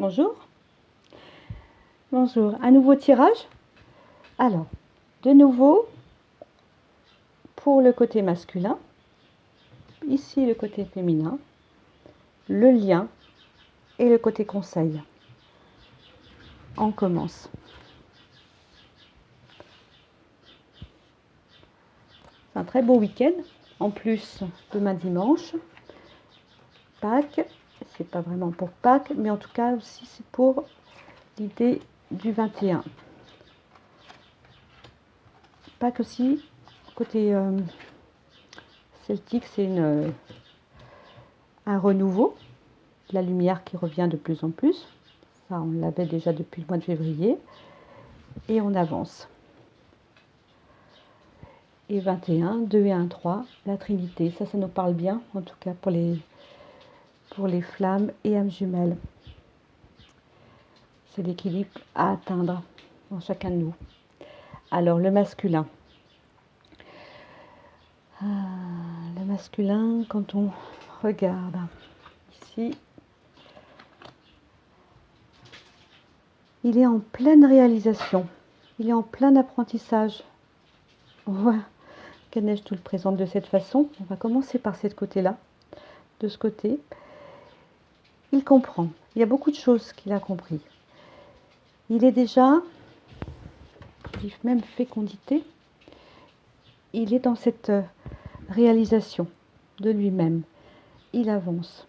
Bonjour. Bonjour. Un nouveau tirage. Alors, de nouveau, pour le côté masculin, ici le côté féminin, le lien et le côté conseil. On commence. C'est un très beau week-end. En plus, demain dimanche, Pâques. C'est pas vraiment pour Pâques, mais en tout cas aussi c'est pour l'idée du 21. Pâques aussi, côté celtique, c'est un renouveau, la lumière qui revient de plus en plus. Ça, on l'avait déjà depuis le mois de février. Et on avance. Et 21, 2 et 1, 3, la Trinité. Ça nous parle bien, en tout cas pour les flammes et âmes jumelles. C'est l'équilibre à atteindre en chacun de nous. Alors, le masculin. Le masculin, quand on regarde ici, il est en pleine réalisation. Il est en plein apprentissage. Voilà. Ganesh nous le présente de cette façon. On va commencer par ce côté-là. De ce côté, il comprend. Il y a beaucoup de choses qu'il a compris. Il est déjà, même fécondité, il est dans cette réalisation de lui-même. Il avance.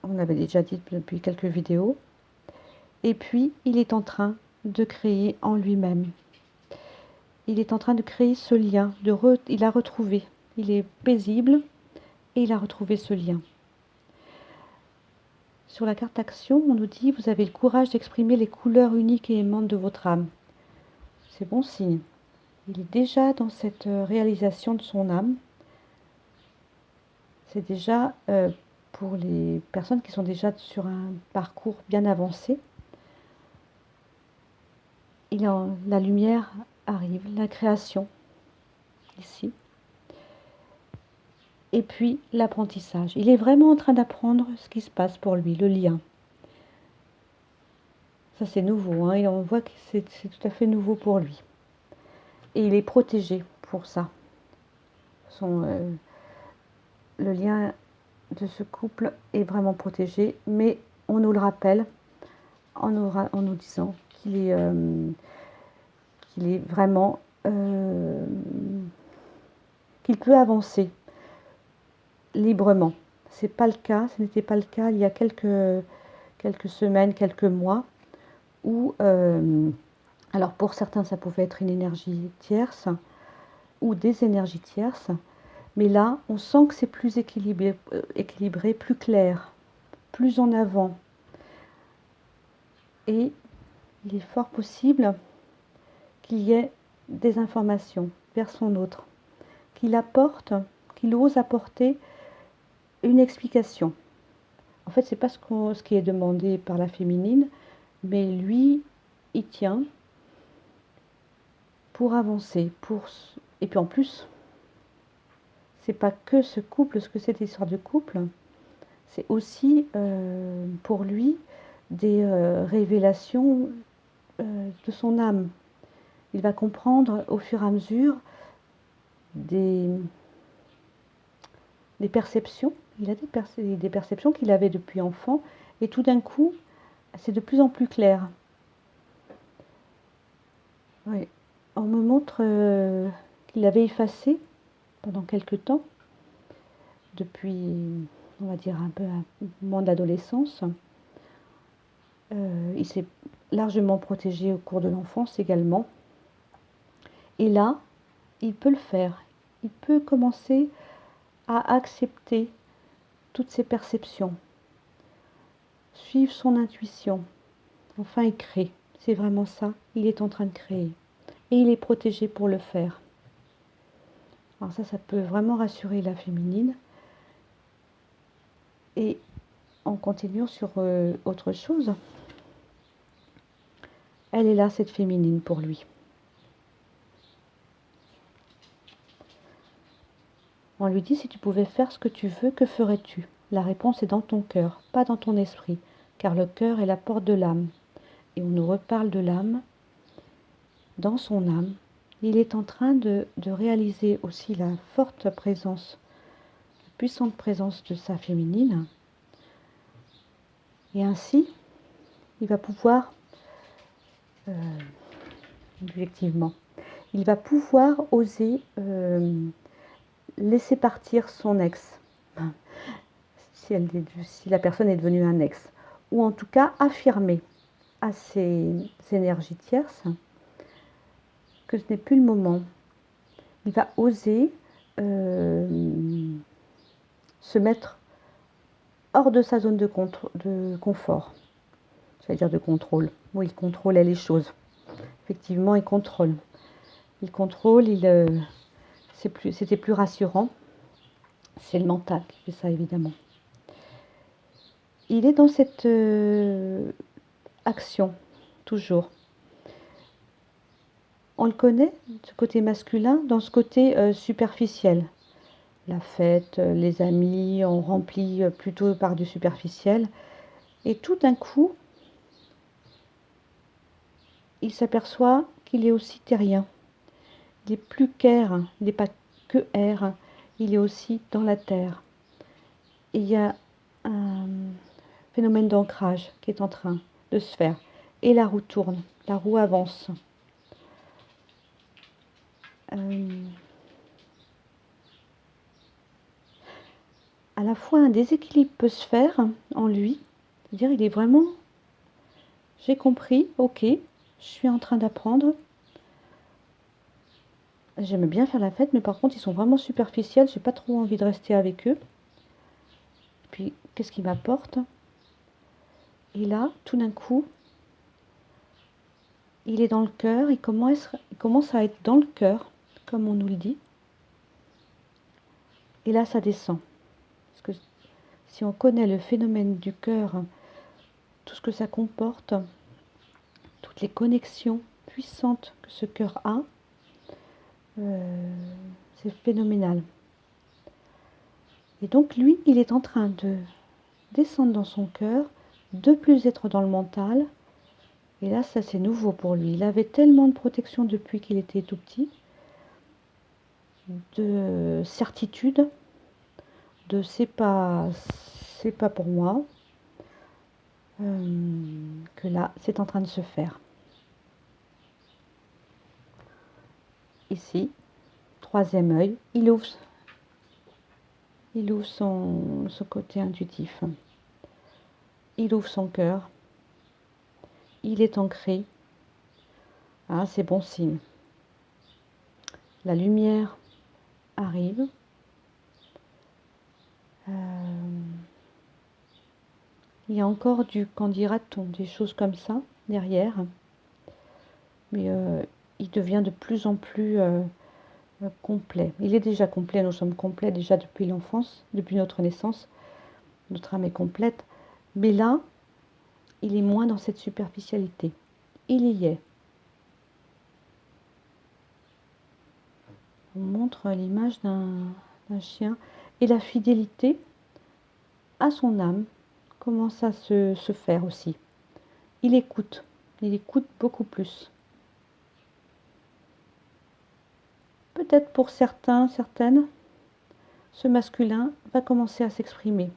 On l'avait déjà dit depuis quelques vidéos. Et puis, il est en train de créer en lui-même. Il est en train de créer ce lien. Il a retrouvé. Il est paisible et il a retrouvé ce lien. Sur la carte action, on nous dit « Vous avez le courage d'exprimer les couleurs uniques et aimantes de votre âme ». C'est bon signe. Il est déjà dans cette réalisation de son âme. C'est déjà pour les personnes qui sont déjà sur un parcours bien avancé. La lumière arrive, la création, ici. Et puis l'apprentissage. Il est vraiment en train d'apprendre ce qui se passe pour lui, le lien. Ça c'est nouveau, hein, et on voit que c'est tout à fait nouveau pour lui. Et il est protégé pour ça. Le lien de ce couple est vraiment protégé, mais on nous le rappelle en nous disant qu'il est vraiment qu'il peut avancer librement. Ce n'était pas le cas il y a quelques semaines, quelques mois, où alors pour certains ça pouvait être une énergie tierce ou des énergies tierces, mais là on sent que c'est plus équilibré, plus clair, plus en avant. Et il est fort possible qu'il y ait des informations vers son autre, qu'il ose apporter une explication. En fait, c'est pas ce qui est demandé par la féminine, mais lui, il tient pour avancer. Et puis en plus, c'est pas que ce couple, ce que cette histoire de couple, c'est aussi pour lui des révélations de son âme. Il va comprendre au fur et à mesure des perceptions. Il a des perceptions qu'il avait depuis enfant, et tout d'un coup, c'est de plus en plus clair. Oui. On me montre qu'il avait effacé pendant quelque temps, depuis, on va dire, un peu un moment d'adolescence. Il s'est largement protégé au cours de l'enfance également. Et là, il peut le faire. Il peut commencer à accepter toutes ses perceptions, suivre son intuition. Enfin, il crée. C'est vraiment ça. Il est en train de créer. Et il est protégé pour le faire. Alors ça peut vraiment rassurer la féminine. Et en continuant sur autre chose, elle est là, cette féminine, pour lui. On lui dit, si tu pouvais faire ce que tu veux, que ferais-tu? La réponse est dans ton cœur, pas dans ton esprit. car le cœur est la porte de l'âme. Et on nous reparle de l'âme, dans son âme. Il est en train de réaliser aussi la forte présence, la puissante présence de sa féminine. Et ainsi, il va pouvoir, objectivement, il va pouvoir oser laisser partir son ex, si la personne est devenue un ex, ou en tout cas affirmer à ses énergies tierces que ce n'est plus le moment. Il va oser se mettre hors de sa zone de confort, j'allais dire de contrôle. Oui, il contrôlait les choses. Effectivement, il contrôle. Il contrôle, c'était plus rassurant. C'est le mental qui fait ça, évidemment. Il est dans cette action, toujours. On le connaît, ce côté masculin, dans ce côté superficiel. La fête, les amis, on remplit plutôt par du superficiel. Et tout d'un coup, il s'aperçoit qu'il est aussi terrien. Il n'est plus qu'air, il n'est pas que air, il est aussi dans la terre. Et il y a un phénomène d'ancrage qui est en train de se faire. Et la roue tourne, la roue avance. À la fois un déséquilibre peut se faire en lui, c'est-à-dire il est vraiment, j'ai compris, ok, je suis en train d'apprendre. J'aime bien faire la fête, mais par contre ils sont vraiment superficiels, j'ai pas trop envie de rester avec eux. Puis qu'est-ce qu'ils m'apportent? Et là, tout d'un coup, il est dans le cœur, il commence à être dans le cœur, comme on nous le dit. Et là, ça descend. Parce que si on connaît le phénomène du cœur, tout ce que ça comporte, toutes les connexions puissantes que ce cœur a, c'est phénoménal. Et donc lui, il est en train de descendre dans son cœur, de plus être dans le mental. Et là, ça c'est nouveau pour lui. Il avait tellement de protection depuis qu'il était tout petit, de certitude, de c'est pas pour moi, que là, c'est en train de se faire. Ici, troisième œil, il ouvre son côté intuitif. Il ouvre son cœur. Il est ancré. Ah, c'est bon signe. La lumière arrive. Il y a encore qu'en dira-t-on, des choses comme ça derrière. Mais il devient de plus en plus complet. Il est déjà complet, nous sommes complets déjà depuis l'enfance, depuis notre naissance. Notre âme est complète. Mais là, il est moins dans cette superficialité. Il y est. On montre l'image d'un chien. Et la fidélité à son âme commence à se faire aussi. Il écoute beaucoup plus. Peut-être pour certaines, ce masculin va commencer à s'exprimer,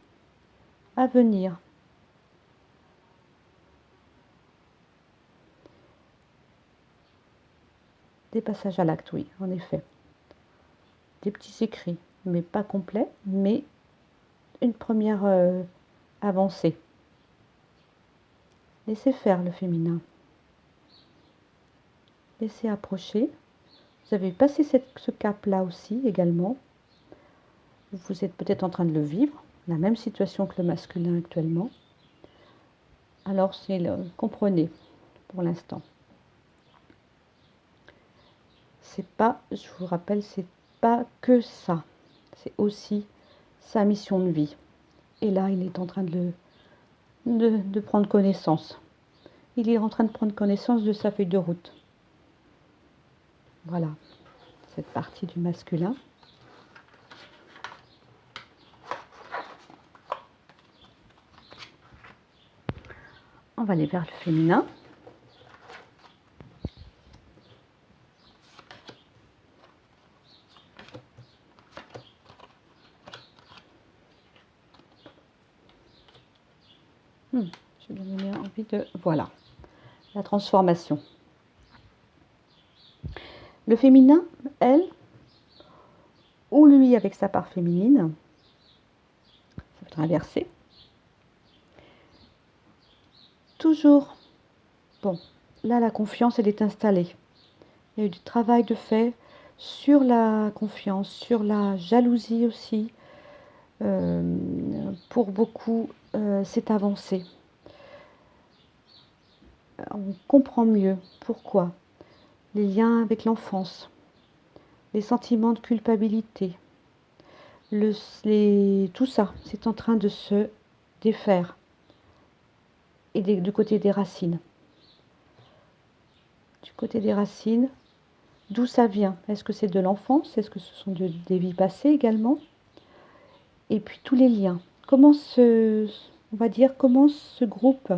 à venir. Des passages à l'acte, oui, en effet. Des petits écrits, mais pas complets, mais une première avancée. Laissez faire le féminin. Laissez approcher. Vous avez passé ce cap-là aussi également. Vous êtes peut-être en train de le vivre, la même situation que le masculin actuellement. Alors comprenez pour l'instant. C'est pas, je vous rappelle, c'est pas que ça. C'est aussi sa mission de vie. Et là, il est en train de prendre connaissance. Il est en train de prendre connaissance de sa feuille de route. Voilà, cette partie du masculin. On va aller vers le féminin. J'ai bien envie de... Voilà, la transformation. Le féminin, elle, ou lui avec sa part féminine, ça peut être inversé. Toujours, bon, là la confiance elle est installée. Il y a eu du travail de fait sur la confiance, sur la jalousie aussi. Pour beaucoup, c'est avancé. On comprend mieux pourquoi. Les liens avec l'enfance, les sentiments de culpabilité, tout ça, c'est en train de se défaire. Et du côté des racines. Du côté des racines, d'où ça vient? Est-ce que c'est de l'enfance? Est-ce que ce sont des vies passées également? Et puis tous les liens. On va dire, comment ce groupe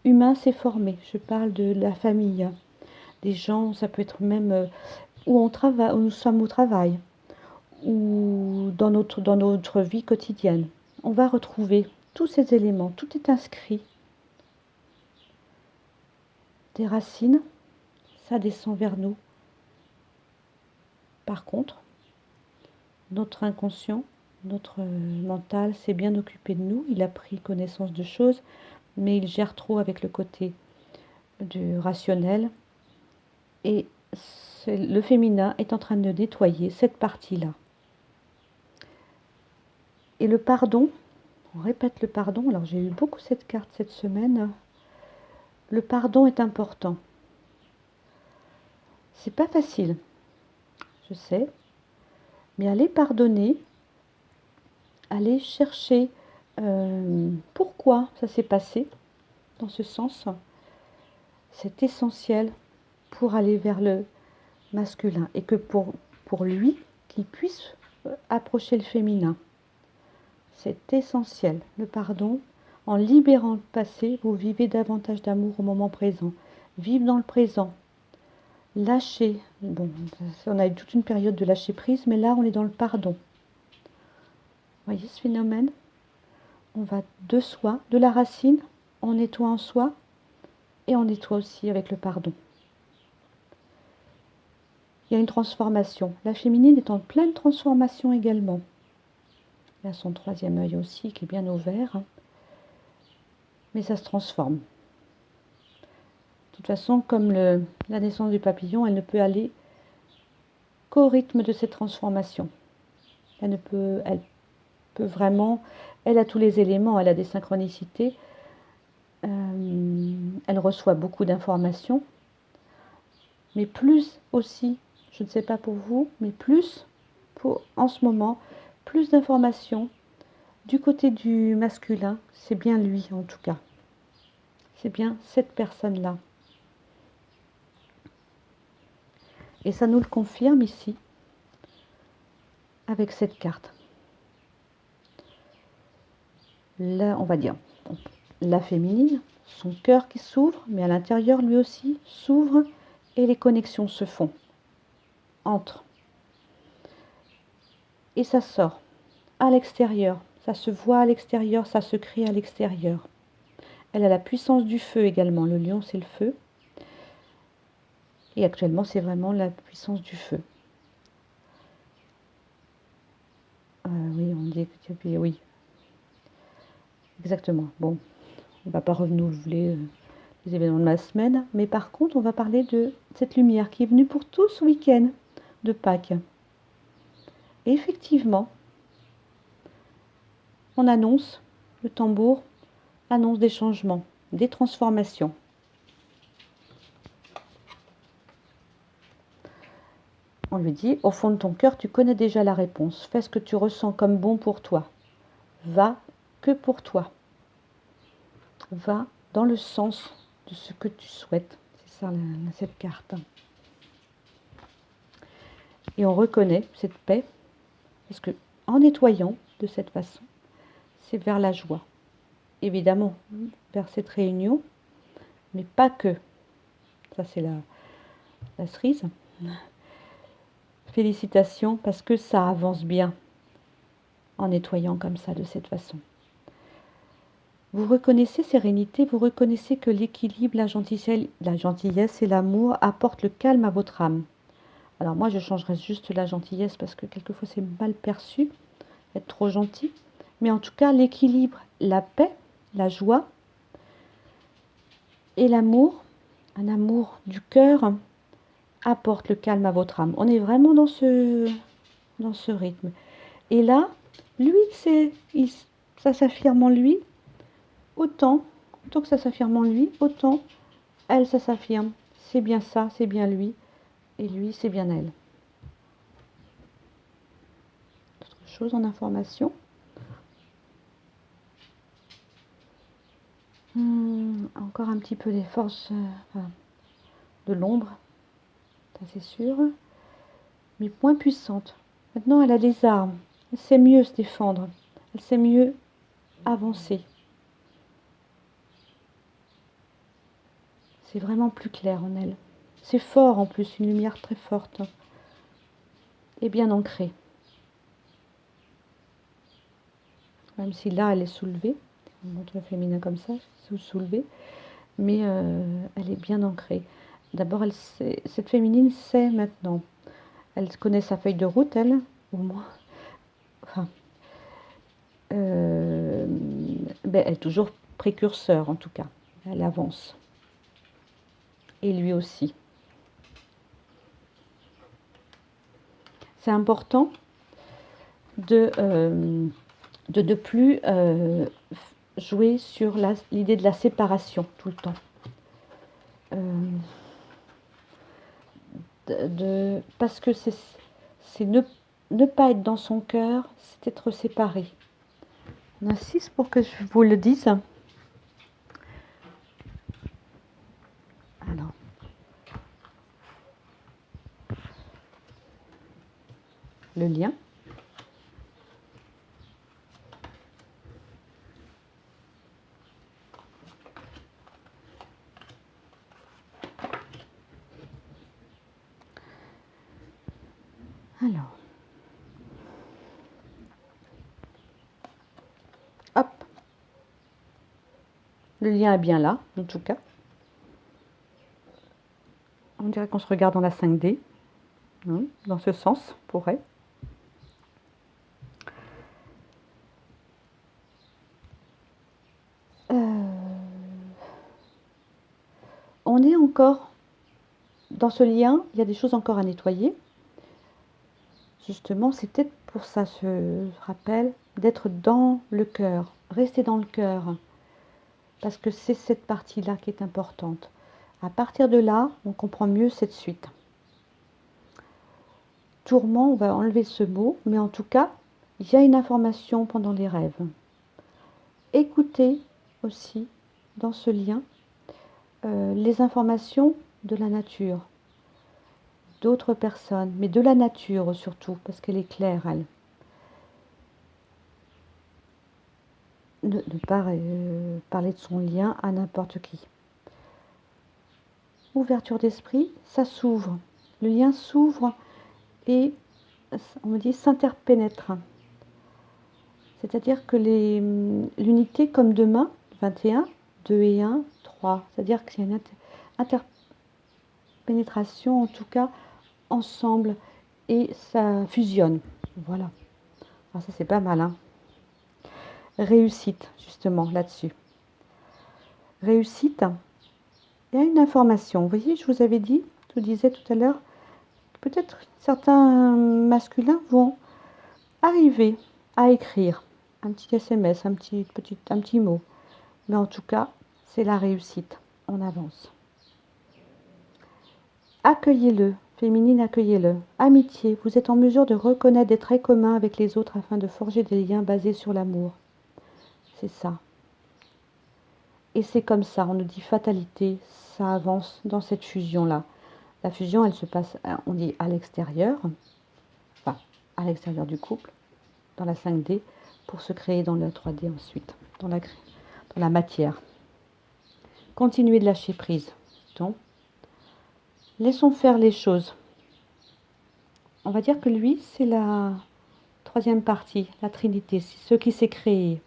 humain s'est formé? Je parle de la famille, des gens, ça peut être même où on travaille, où nous sommes au travail, ou dans notre vie quotidienne. On va retrouver tous ces éléments, tout est inscrit. Des racines, ça descend vers nous. Par contre, notre inconscient, notre mental s'est bien occupé de nous, il a pris connaissance de choses, mais il gère trop avec le côté du rationnel. Et le féminin est en train de nettoyer cette partie-là. Et le pardon, on répète le pardon, alors j'ai eu beaucoup cette carte cette semaine. Le pardon est important. C'est pas facile, je sais, mais aller pardonner, aller chercher pourquoi ça s'est passé dans ce sens, c'est essentiel pour aller vers le masculin et que pour lui, qu'il puisse approcher le féminin. C'est essentiel. Le pardon, en libérant le passé, vous vivez davantage d'amour au moment présent. Vivre dans le présent. Lâcher. Bon, on a eu toute une période de lâcher prise, mais là, on est dans le pardon. Vous voyez ce phénomène? On va de soi, de la racine, on nettoie en soi, et on nettoie aussi avec le pardon. Il y a une transformation. La féminine est en pleine transformation également. Il y a son troisième œil aussi qui est bien ouvert. Mais ça se transforme. De toute façon, comme la naissance du papillon, elle ne peut aller qu'au rythme de cette transformation. Elle peut vraiment, elle a tous les éléments, elle a des synchronicités. Elle reçoit beaucoup d'informations. Mais plus aussi, je ne sais pas pour vous, mais plus, en ce moment, plus d'informations. Du côté du masculin, c'est bien lui en tout cas. C'est bien cette personne-là. Et ça nous le confirme ici, avec cette carte. Là, on va dire, la féminine, son cœur qui s'ouvre, mais à l'intérieur, lui aussi, s'ouvre et les connexions se font, entrent. Et ça sort à l'extérieur. Ça se voit à l'extérieur, ça se crée à l'extérieur. Elle a la puissance du feu également. Le lion, c'est le feu. Et actuellement, c'est vraiment la puissance du feu. Oui, on dit que oui. Exactement. Bon, on ne va pas renouveler les événements de la semaine. Mais par contre, on va parler de cette lumière qui est venue pour tout ce week-end de Pâques. Et effectivement, on annonce, le tambour annonce des changements, des transformations. On lui dit, au fond de ton cœur, tu connais déjà la réponse. Fais ce que tu ressens comme bon pour toi. Va que pour toi. Va dans le sens de ce que tu souhaites. C'est ça, cette carte. Et on reconnaît cette paix, parce que en nettoyant de cette façon, c'est vers la joie. Évidemment, vers cette réunion, mais pas que. Ça, c'est la cerise. Félicitations, parce que ça avance bien en nettoyant comme ça, de cette façon. Vous reconnaissez sérénité, vous reconnaissez que l'équilibre, la gentillesse et l'amour apportent le calme à votre âme. Alors moi, je changerais juste la gentillesse parce que quelquefois c'est mal perçu, être trop gentil. Mais en tout cas, l'équilibre, la paix, la joie et l'amour, un amour du cœur, apporte le calme à votre âme. On est vraiment dans ce rythme. Et là, lui, ça s'affirme en lui, autant que ça s'affirme en lui, autant elle, ça s'affirme. C'est bien ça, c'est bien lui. Et lui, c'est bien elle. Autre chose en information. Encore un petit peu les forces de l'ombre, ça c'est sûr. Mais moins puissante. Maintenant, elle a des armes. Elle sait mieux se défendre. Elle sait mieux avancer. C'est vraiment plus clair en elle. C'est fort en plus, une lumière très forte. Et bien ancrée. Même si là, elle est soulevée. On montre le féminin comme ça, soulevée. Mais elle est bien ancrée. D'abord, cette féminine sait maintenant. Elle connaît sa feuille de route, elle, au moins. Enfin, elle est toujours précurseur, en tout cas. Elle avance. Et lui aussi. C'est important de ne plus jouer sur l'idée de la séparation tout le temps. Parce que c'est ne pas être dans son cœur, c'est être séparé. On insiste pour que je vous le dise. Alors. Le lien. Alors. Hop. Le lien est bien là, en tout cas. On dirait qu'on se regarde dans la 5D. Hein, dans ce sens, pourrait. On est encore dans ce lien, il y a des choses encore à nettoyer. Justement, c'est peut-être pour ça, ce rappel, d'être dans le cœur, rester dans le cœur, parce que c'est cette partie-là qui est importante. À partir de là, on comprend mieux cette suite. Tourment, on va enlever ce mot, mais en tout cas, il y a une information pendant les rêves. Écoutez aussi, dans ce lien, les informations de la nature, d'autres personnes, mais de la nature surtout, parce qu'elle est claire, elle. Ne pas parler de son lien à n'importe qui. Ouverture d'esprit, ça s'ouvre. Le lien s'ouvre et, on me dit, s'interpénètre. C'est-à-dire que l'unité comme demain, 21, 2 et 1, 3. C'est-à-dire qu'il y a une interpénétration, en tout cas, ensemble, et ça fusionne. Voilà. Alors ça, c'est pas mal, hein. Réussite, justement, là-dessus. Réussite, il y a une information. Vous voyez, je vous avais dit, je vous disais tout à l'heure, peut-être certains masculins vont arriver à écrire un petit SMS, un petit mot. Mais en tout cas, c'est la réussite. On avance. Accueillez-le, féminine, accueillez-le. Amitié, vous êtes en mesure de reconnaître des traits communs avec les autres afin de forger des liens basés sur l'amour. C'est ça. Et c'est comme ça, on nous dit fatalité, ça avance dans cette fusion-là. La fusion, elle se passe, on dit à l'extérieur, enfin, à l'extérieur du couple, dans la 5D, pour se créer dans la 3D ensuite, dans la matière. continuer de lâcher prise. Donc, laissons faire les choses. On va dire que lui, c'est la troisième partie, la Trinité, c'est ce qui s'est créé.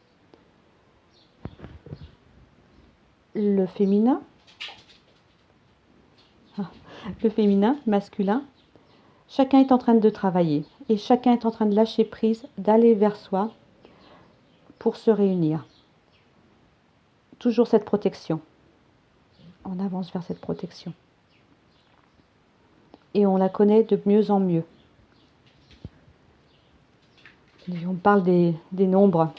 Le féminin, masculin, chacun est en train de travailler et chacun est en train de lâcher prise, d'aller vers soi pour se réunir. Toujours cette protection. On avance vers cette protection. Et on la connaît de mieux en mieux. Et on parle des nombres.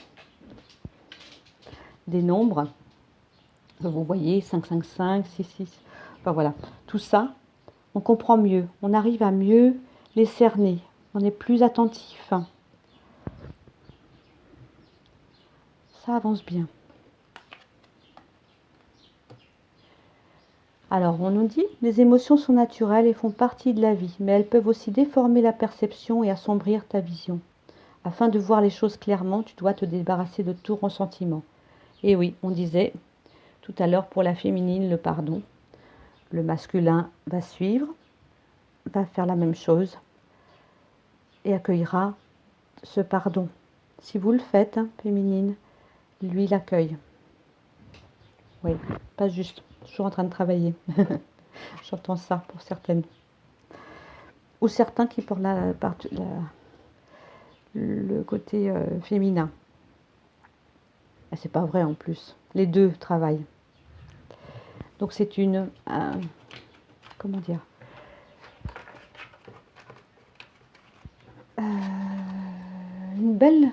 Des nombres. Vous voyez, 5, 5, 5, 6, 6. Enfin voilà, tout ça, on comprend mieux. On arrive à mieux les cerner. On est plus attentif. Ça avance bien. Alors, on nous dit, les émotions sont naturelles et font partie de la vie, mais elles peuvent aussi déformer la perception et assombrir ta vision. Afin de voir les choses clairement, tu dois te débarrasser de tout ressentiment. Et oui, on disait tout à l'heure pour la féminine, le pardon. Le masculin va suivre, va faire la même chose et accueillera ce pardon. Si vous le faites, féminine, lui l'accueille. Oui, pas juste, toujours en train de travailler. J'entends ça pour certaines. Ou certains qui pour le côté féminin. Et c'est pas vrai en plus. Les deux travaillent. Donc c'est comment dire, une belle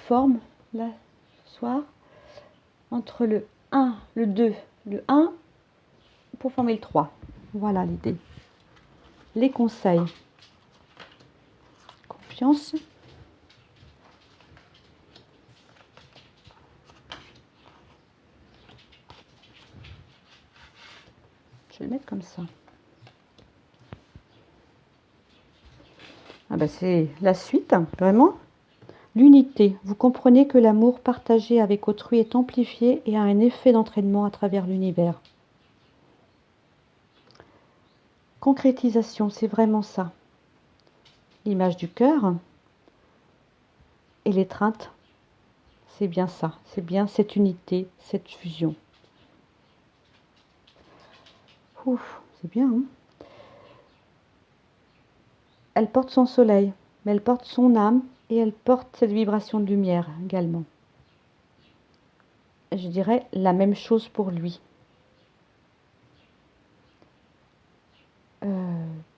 forme là ce soir entre le 1, le 2, le 1 pour former le 3. Voilà l'idée. Les conseils. Confiance. Je vais le mettre comme ça. Ah ben c'est la suite, vraiment. L'unité. Vous comprenez que l'amour partagé avec autrui est amplifié et a un effet d'entraînement à travers l'univers. Concrétisation, c'est vraiment ça. L'image du cœur et l'étreinte, c'est bien ça. C'est bien cette unité, cette fusion. Ouf, c'est bien, hein? Elle porte son soleil, mais elle porte son âme et elle porte cette vibration de lumière également. Je dirais la même chose pour lui.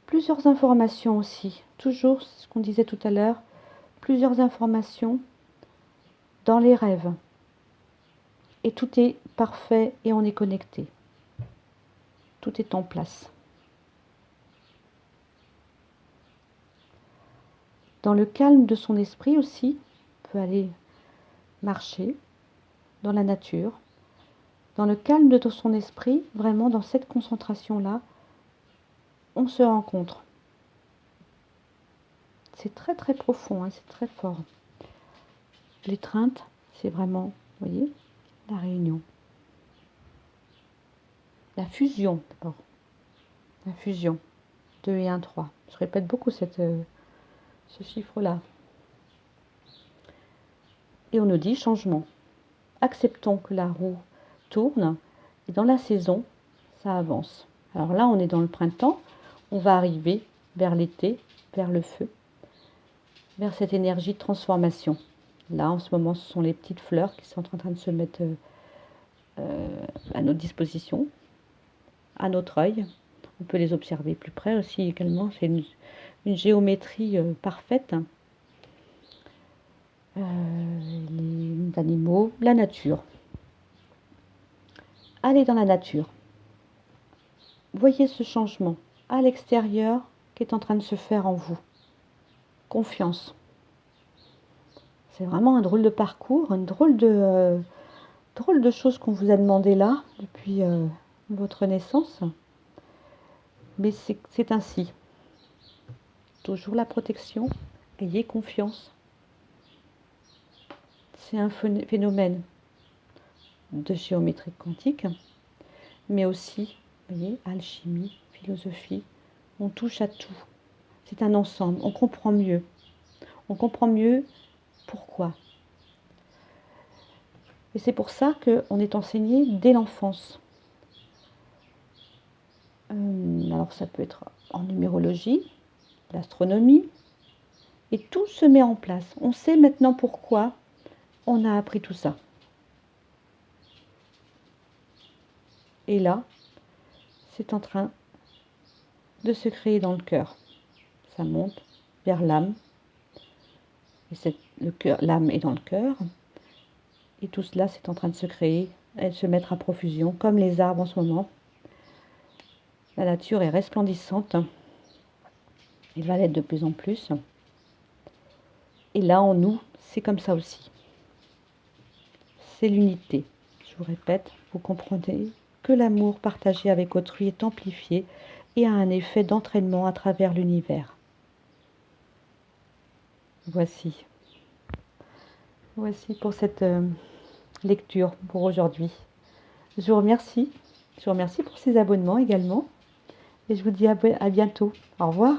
Plusieurs informations aussi, toujours ce qu'on disait tout à l'heure, plusieurs informations dans les rêves. Et tout est parfait et on est connecté. Tout est en place. Dans le calme de son esprit aussi, on peut aller marcher dans la nature. Dans le calme de son esprit, vraiment dans cette concentration-là, on se rencontre. C'est très très profond, hein, c'est très fort. L'étreinte, c'est vraiment, vous voyez, la réunion. La fusion, d'abord. La fusion. 2 et 1, 3. Je répète beaucoup ce chiffre-là. Et on nous dit changement. Acceptons que la roue tourne et dans la saison, ça avance. Alors là, on est dans le printemps. On va arriver vers l'été, vers le feu, vers cette énergie de transformation. Là, en ce moment, ce sont les petites fleurs qui sont en train de se mettre à notre disposition, à notre œil. On peut les observer plus près aussi également. C'est une géométrie parfaite. Les animaux, la nature. Allez dans la nature. Voyez ce changement à l'extérieur qui est en train de se faire en vous. Confiance. C'est vraiment un drôle de parcours, une drôle de choses qu'on vous a demandé là depuis votre naissance. Mais c'est ainsi. Toujours la protection. Ayez confiance. C'est un phénomène de géométrie quantique, mais aussi, vous voyez, alchimie, philosophie, on touche à tout. C'est un ensemble, on comprend mieux. On comprend mieux pourquoi. Et c'est pour ça qu'on est enseigné dès l'enfance. Alors ça peut être en numérologie, l'astronomie, et tout se met en place. On sait maintenant pourquoi on a appris tout ça. Et là, c'est en train de se créer dans le cœur. Ça monte vers l'âme. Et l'âme est dans le cœur. Et tout cela, c'est en train de se créer et de se mettre à profusion, comme les arbres en ce moment. La nature est resplendissante. Elle va l'être de plus en plus. Et là, en nous, c'est comme ça aussi. C'est l'unité. Je vous répète, vous comprenez que l'amour partagé avec autrui est amplifié et a un effet d'entraînement à travers l'univers. Voici pour cette lecture pour aujourd'hui. Je vous remercie. Je vous remercie pour ces abonnements également. Et je vous dis à bientôt. Au revoir.